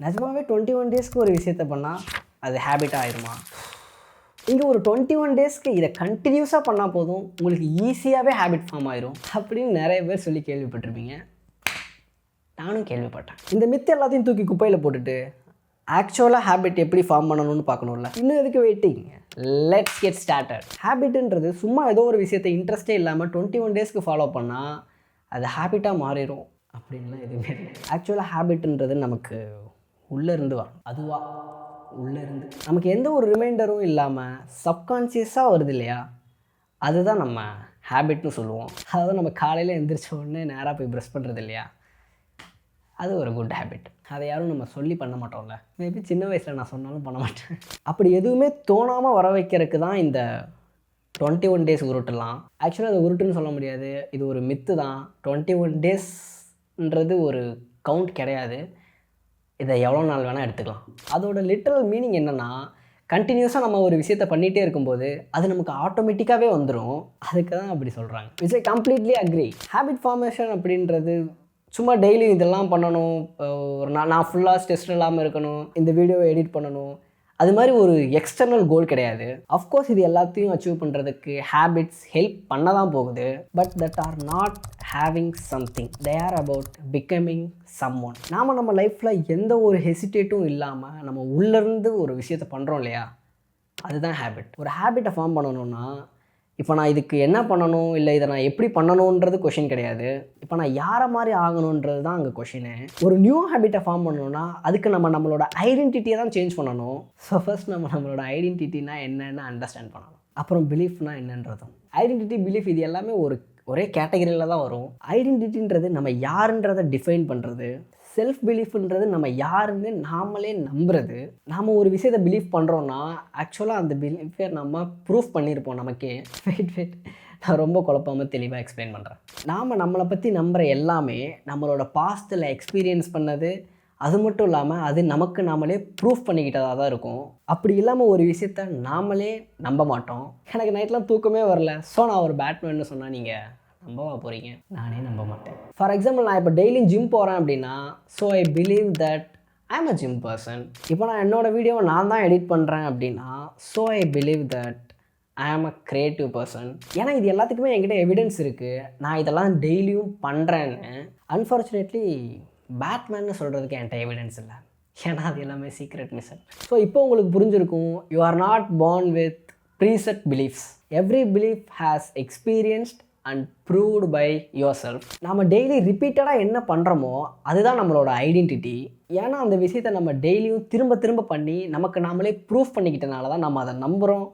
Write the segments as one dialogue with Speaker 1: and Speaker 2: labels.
Speaker 1: நிஜமாவே 21 டேஸ்க்கு ஒரு விஷயத்த பண்ணால் அது ஹேபிட்டாக ஆயிருமா? இங்கே ஒரு 21 டேஸ்க்கு இதை கண்டினியூஸாக பண்ணால் போதும், உங்களுக்கு ஈஸியாகவே ஹேபிட் ஃபார்ம் ஆயிரும் அப்படின்னு நிறைய பேர் சொல்லி கேள்விப்பட்டிருப்பீங்க. நானும் கேள்விப்பட்டேன். இந்த மித்து எல்லாத்தையும் தூக்கி குப்பையில் போட்டுட்டு ஆக்சுவலாக ஹேபிட் எப்படி ஃபார்ம் பண்ணணும்னு பார்க்கணும்ல. இன்னும் எதுக்கு வெயிட்டிங்? Let's get started. ஹேபிட்ன்றது சும்மா ஏதோ ஒரு விஷயத்தை இன்ட்ரெஸ்டே இல்லாமல் 21 டேஸ்க்கு ஃபாலோ பண்ணால் அது ஹேபிட்டாக மாறிடும் அப்படின்லாம் எதுவுமே இல்லை. ஆக்சுவலாக ஹேபிட்ன்றது நமக்கு உள்ளேருந்து வரும். அதுவா உள்ளேருந்து நமக்கு எந்த ஒரு ரிமைண்டரும் இல்லாமல் சப்கான்ஷியஸாக வருது இல்லையா, அதுதான் நம்ம ஹேபிட்னு சொல்லுவோம். அதாவது நம்ம காலையில் எழுந்திரிச்ச உடனே நேராக போய் ப்ரஷ் பண்ணுறது இல்லையா, அது ஒரு குட் ஹேபிட். அதை யாரும் நம்ம சொல்லி பண்ண மாட்டோம்ல. மேபி சின்ன வயசில் நான் சொன்னாலும் பண்ண மாட்டேன். அப்படி எதுவுமே தோணாமல் வர வைக்கிறதுக்கு தான் இந்த 21 டேஸ் உருட்டலாம். ஆக்சுவலாக அது உருட்டுன்னு சொல்ல முடியாது, இது ஒரு மித்து தான். 21 டேஸ்ன்றது ஒரு கவுண்ட் கிடையாது. இதை எவ்வளோ நாள் வேணால் எடுத்துக்கலாம். அதோட லிட்டரல் மீனிங் என்னென்னா, கண்டினியூஸாக நம்ம ஒரு விஷயத்தை பண்ணிகிட்டே இருக்கும்போது அது நமக்கு ஆட்டோமேட்டிக்காகவே வந்துடும். அதுக்கு தான் அப்படி சொல்கிறாங்க. Which I completely agree. Habit formation அப்படின்றது சும்மா டெய்லி இதெல்லாம் பண்ணணும், ஒரு நான் ஃபுல்லாக ஸ்ட்ரெஸ் இல்லாமல் இருக்கணும், இந்த வீடியோவை எடிட் பண்ணணும், அது மாதிரி ஒரு எக்ஸ்டர்னல் கோல் கிடையாது. அஃப்கோர்ஸ் இது எல்லாத்தையும் அச்சீவ் பண்ணுறதுக்கு ஹேபிட்ஸ் ஹெல்ப் பண்ண தான் போகுது. But that R not having something, they are about becoming someone. நாம் நம்ம லைஃப்பில் எந்த ஒரு ஹெசிடேட்டும் இல்லாமல் நம்ம உள்ளேருந்து ஒரு விஷயத்தை பண்ணுறோம் இல்லையா, அதுதான் ஹேபிட். ஒரு ஹேபிட்டை ஃபார்ம் பண்ணணுன்னா இப்போ நான் இதுக்கு என்ன பண்ணணும், இல்லை இதை நான் எப்படி பண்ணணுன்றது கொஷின் கிடையாது. இப்போ நான் யாரை மாதிரி ஆகணுன்றது தான் அங்கே கொஷினு. ஒரு நியூ ஹேபிட்டை ஃபார்ம் பண்ணணுன்னா அதுக்கு நம்மளோட ஐடென்டிட்டியை தான் சேஞ்ச் பண்ணணும். ஸோ ஃபர்ஸ்ட் நம்மளோட ஐடென்டிட்டினா என்னென்னு அண்டர்ஸ்டாண்ட் பண்ணணும். அப்புறம் பிலீஃப்னா என்னன்றதும். ஐடென்டிட்டி, பிலீஃப் இது எல்லாமே ஒரே கேட்டகரியில் தான் வரும். ஐடென்டிட்டின்றது நம்ம யாருன்றதை டிஃபைன் பண்ணுறது. செல்ஃப் பிலீஃப்ன்றது நம்ம யாருன்னு நாமளே நம்புறது. நாம் ஒரு விஷயத்தை பிலீவ் பண்ணுறோன்னா ஆக்சுவலாக அந்த பிலீஃபை நம்ம ப்ரூஃப் பண்ணியிருப்போம் நமக்கே. வெயிட் நான் ரொம்ப குழப்பாமல் தெளிவாக எக்ஸ்பிளைன் பண்ணுறேன். நாம் நம்மளை பற்றி நம்புகிற எல்லாமே நம்மளோட பாஸ்ட்டில் எக்ஸ்பீரியன்ஸ் பண்ணது. அது மட்டும் இல்லாமல் அது நமக்கு நாமளே ப்ரூஃப் பண்ணிக்கிட்டதாக தான் இருக்கும். அப்படி இல்லாமல் ஒரு விஷயத்த நாமளே நம்ப மாட்டோம். எனக்கு நைட்லாம் தூக்கமே வரல, ஸோ நான் ஒரு பேட்மேன்னு சொன்னால் நீங்கள் நம்பவா போகிறீங்க? நானே நம்ப மாட்டேன். ஃபார் எக்ஸாம்பிள், நான் இப்போ டெய்லியும் ஜிம் போகிறேன் அப்படின்னா, so I believe that I am a gym person. இப்போ நான் என்னோடய வீடியோவை நான் தான் எடிட் பண்ணுறேன் அப்படின்னா, so I believe that I am a creative person. ஏன்னா இது எல்லாத்துக்குமே என்கிட்ட எவிடன்ஸ் இருக்குது, நான் இதெல்லாம் டெய்லியும் பண்ணுறேன்னு. அன்ஃபார்ச்சுனேட்லி பேட்மேன்னு சொல்கிறதுக்கு என்கிட்ட எவிடன்ஸ் இல்லை, ஏன்னா அது எல்லாமே சீக்ரெட் மிஷன். ஸோ இப்போ உங்களுக்கு புரிஞ்சிருக்கும், you are not born with preset beliefs. Every belief has experienced and proved by yourself. நம்ம டெய்லி ரிப்பீட்டடாக என்ன பண்ணுறோமோ அதுதான் நம்மளோட ஐடென்டிட்டி. ஏன்னா அந்த விஷயத்தை நம்ம டெய்லியும் திரும்ப பண்ணி நமக்கு நாமளே ப்ரூஃப் பண்ணிக்கிட்டனால தான் நம்ம அதை நம்புகிறோம்.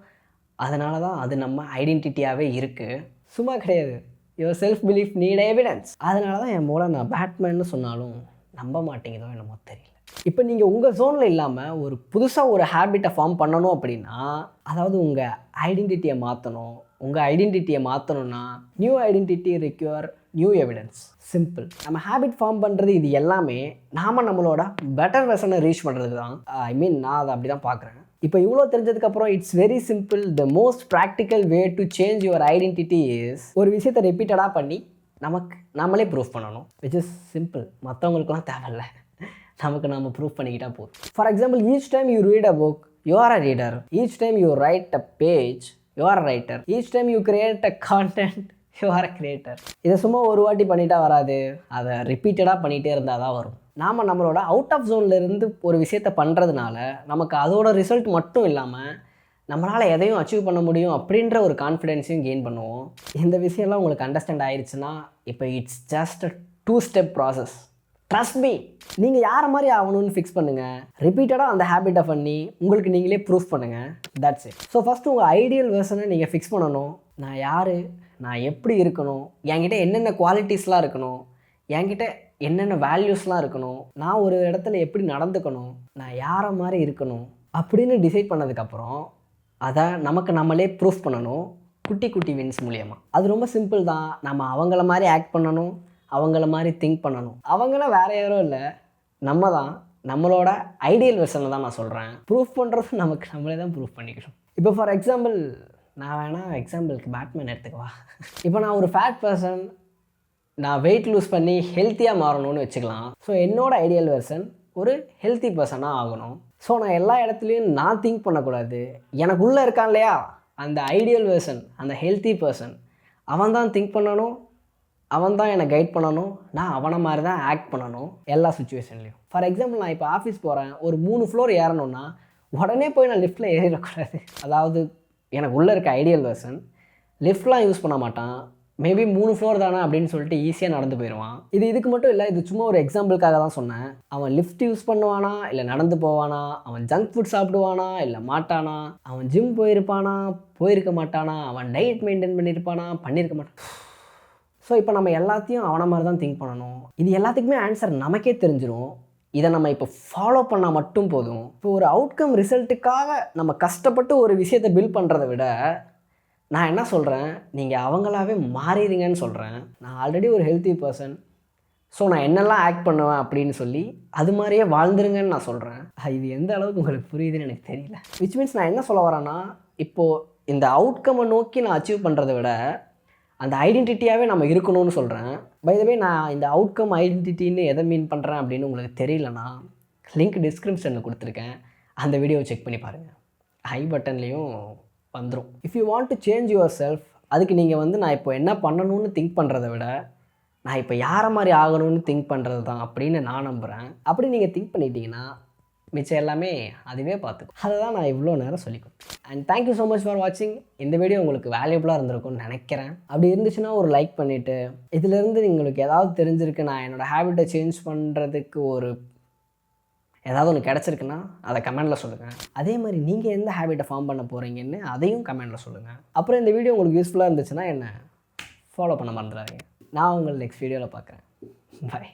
Speaker 1: அதனால தான் அது நம்ம ஐடென்டிட்டியாகவே இருக்குது, சும்மா கிடையாது. Your self belief need evidence. அதனால தான் என் மூலம் நான் பேட்மேன்னு சொன்னாலும் நம்ப மாட்டேங்குதோ என்னமோ தெரியல. இப்போ நீங்கள் உங்கள் ஜோனில் இல்லாமல் ஒரு புதுசாக ஒரு ஹேபிட்டை ஃபார்ம் பண்ணணும் அப்படின்னா, அதாவது உங்கள் ஐடென்டிட்டியை மாற்றணும். உங்கள் ஐடென்டிட்டியை மாற்றணுன்னா new identity require new evidence. Simple. நம்ம ஹேபிட் ஃபார்ம் பண்ணுறது இது எல்லாமே நம்மளோட பெட்டர் வெர்ஷனை ரீச் பண்ணுறது தான். நான் அதை அப்படி தான் பார்க்குறேன். இப்போ இவ்வளோ தெரிஞ்சதுக்கப்புறம் it's very simple. The most practical way to change your identity is ஒரு விஷயத்தை ரிப்பீட்டடாக பண்ணி நம்மளே ப்ரூஃப் பண்ணணும். Which is simple. மற்றவங்களுக்குலாம் தேவையில்லை, நமக்கு நம்ம ப்ரூஃப் பண்ணிக்கிட்டால் போதும். For example, each time you read a book, you are a reader. Each time you right a page, you are a writer. Each time you create a content, you are a creator. இதை சும்மா ஒரு வாட்டி பண்ணிட்டா வராது, அதை ரிப்பீட்டடாக பண்ணிகிட்டே இருந்தால் தான் வரும். நாம் நம்மளோட அவுட் ஆஃப் ஜோன்லேருந்து ஒரு விஷயத்தை பண்ணுறதுனால நமக்கு அதோட ரிசல்ட் மட்டும் இல்லாமல் நம்மளால் எதையும் அச்சீவ் பண்ண முடியும் அப்படின்ற ஒரு கான்ஃபிடென்ஸையும் கெயின் பண்ணுவோம். இந்த விஷயம்லாம் உங்களுக்கு அண்டர்ஸ்டாண்ட் ஆயிடுச்சுன்னா இப்போ it's just a 2 step process. Trust me. நீங்கள் யாரை மாதிரி ஆகணும்னு ஃபிக்ஸ் பண்ணுங்கள். ரிப்பீட்டடாக அந்த ஹேபிட்டை பண்ணி உங்களுக்கு நீங்களே ப்ரூஃப் பண்ணுங்கள். That's it. ஸோ ஃபஸ்ட்டு உங்கள் ஐடியல் வெர்ஷனை நீங்கள் ஃபிக்ஸ் பண்ணணும். நான் யார், நான் எப்படி இருக்கணும், என்கிட்ட என்னென்ன குவாலிட்டிஸ்லாம் இருக்கணும், என்கிட்ட என்னென்ன வேல்யூஸ்லாம் இருக்கணும், நான் ஒரு இடத்துல எப்படி நடந்துக்கணும், நான் யாரை மாதிரி இருக்கணும் அப்படின்னு டிசைட் பண்ணதுக்கப்புறம் அதை நம்மளே ப்ரூஃப் பண்ணணும். குட்டி வின்ஸ் மூலியமாக. அது ரொம்ப சிம்பிள் தான். நம்ம அவங்கள மாதிரி ஆக்ட் பண்ணணும், அவங்கள மாதிரி திங்க் பண்ணணும். அவங்களாம் வேறு யாரும் இல்லை, நம்ம தான். நம்மளோட ஐடியல் வெர்ஷனை தான் நான் சொல்கிறேன். ப்ரூஃப் பண்ணுறது நம்மளே தான் ப்ரூஃப் பண்ணிக்கணும். இப்போ ஃபார் எக்ஸாம்பிள், நான் வேணால் எக்ஸாம்பிளுக்கு பேட்மேன் எடுத்துக்கவா. இப்போ நான் ஒரு ஃபேட் பர்சன், நான் வெயிட் லூஸ் பண்ணி ஹெல்த்தியாக மாறணும்னு வச்சுக்கலாம். ஸோ என்னோட ஐடியல் வெர்ஷன் ஒரு ஹெல்த்தி பர்சனாக ஆகணும். ஸோ நான் எல்லா இடத்துலையும் நான் திங்க் பண்ணக்கூடாது. எனக்குள்ளே இருக்கான் இல்லையா அந்த ஐடியல் வெர்சன், அந்த ஹெல்த்தி பர்சன், அவன் தான் திங்க் பண்ணணும், அவன் தான் என்னை கைட் பண்ணணும், நான் அவனை மாதிரி தான் ஆக்ட் பண்ணணும் எல்லா சுச்சுவேஷன்லேயும். ஃபார் எக்ஸாம்பிள் நான் இப்போ ஆஃபீஸ் போகிறேன், ஒரு 3 ஃப்ளோர் ஏறணும்னா உடனே போய் நான் லிஃப்ட்டில் ஏறிடக்கூடாது. அதாவது எனக்கு உள்ளே இருக்க ஐடியல் வெர்சன் லிஃப்ட்லாம் யூஸ் பண்ண மாட்டான், மேபி 3 ஃப்ளோர் தானே அப்படின்னு சொல்லிட்டு ஈஸியாக நடந்து போயிடுவான். இதுக்கு மட்டும் இல்லை, இது சும்மா ஒரு எக்ஸாம்பிளுக்காக தான் சொன்னேன். அவன் லிஃப்ட் யூஸ் பண்ணுவானா இல்லை நடந்து போவானா, அவன் ஜங்க் ஃபுட் சாப்பிடுவானா இல்லை மாட்டானா, அவன் ஜிம் போயிருப்பானா போயிருக்க மாட்டானா, அவன் டயட் மெயின்டைன் பண்ணியிருப்பானா பண்ணியிருக்க மாட்டான். ஸோ இப்போ நம்ம எல்லாத்தையும் அவனை மாதிரி தான் திங்க் பண்ணணும். இது எல்லாத்துக்குமே ஆன்சர் நமக்கே தெரிஞ்சிடும். இதை நம்ம இப்போ ஃபாலோ பண்ணால் மட்டும் போதும். இப்போ ஒரு அவுட்கம் ரிசல்ட்டுக்காக நம்ம கஷ்டப்பட்டு ஒரு விஷயத்தை பில்ட் பண்ணுறதை விட நான் என்ன சொல்கிறேன், நீங்கள் அவங்களாவே மாறிடுங்கன்னு சொல்கிறேன். நான் ஆல்ரெடி ஒரு ஹெல்த்தி பர்சன், ஸோ நான் என்னெல்லாம் ஆக்ட் பண்ணுவேன் அப்படின்னு சொல்லி அது மாதிரியே வாழ்ந்துருங்கன்னு நான் சொல்கிறேன். இது எந்த அளவுக்கு உங்களுக்கு புரியுதுன்னு எனக்கு தெரியல. விச் மீன்ஸ் நான் என்ன சொல்ல வரேன்னா, இப்போது இந்த அவுட்கம்மை நோக்கி நான் அச்சீவ் பண்ணுறதை விட அந்த ஐடென்டிட்டியாகவே நம்ம இருக்கணும்னு சொல்கிறேன். பை த வே நான் இந்த அவுட்கம் ஐடென்டிட்டின்னு எதை மீன் பண்ணுறேன் அப்படின்னு உங்களுக்கு தெரியலனா லிங்க் டிஸ்கிரிப்ஷனில் கொடுத்துருக்கேன், அந்த வீடியோவை செக் பண்ணி பாருங்கள். ஐ பட்டன்லேயும் வந்துடும். If you want to change your self, அதுக்கு நீங்கள் நான் இப்போ என்ன பண்ணணும்னு திங்க் பண்ணுறதை விட நான் இப்போ யாரை மாதிரி ஆகணும்னு திங்க் பண்ணுறது தான் அப்படின்னு நான் நம்புகிறேன். அப்படி நீங்கள் திங்க் பண்ணிட்டீங்கன்னா மிச்சம் எல்லாமே அதுவே பார்த்துக்கும். அதை தான் நான் இவ்வளோ நேரம் சொல்லிக்கணும். And thank you so much for வாட்சிங். இந்த வீடியோ உங்களுக்கு வேல்யூபுளாக இருந்திருக்கும்னு நினைக்கிறேன். அப்படி இருந்துச்சுன்னா ஒரு லைக் பண்ணிவிட்டு, இதிலேருந்து உங்களுக்கு ஏதாவது தெரிஞ்சிருக்கு, நான் என்னோடய ஹேபிட்டை சேஞ்ச் பண்ணுறதுக்கு ஏதாவது ஒன்று கிடச்சிருக்குன்னா அதை கமெண்டில் சொல்லுங்கள். அதே மாதிரி நீங்கள் எந்த ஹேபிட்டை ஃபார்ம் பண்ண போகிறீங்கன்னு அதையும் கமெண்டில் சொல்லுங்கள். அப்புறம் இந்த வீடியோ உங்களுக்கு யூஸ்ஃபுல்லாக இருந்துச்சுன்னா என்னை ஃபாலோ பண்ண மறந்துடாதீங்க. நான் உங்களை நெக்ஸ்ட் வீடியோவில் பார்க்குறேன். பாய்.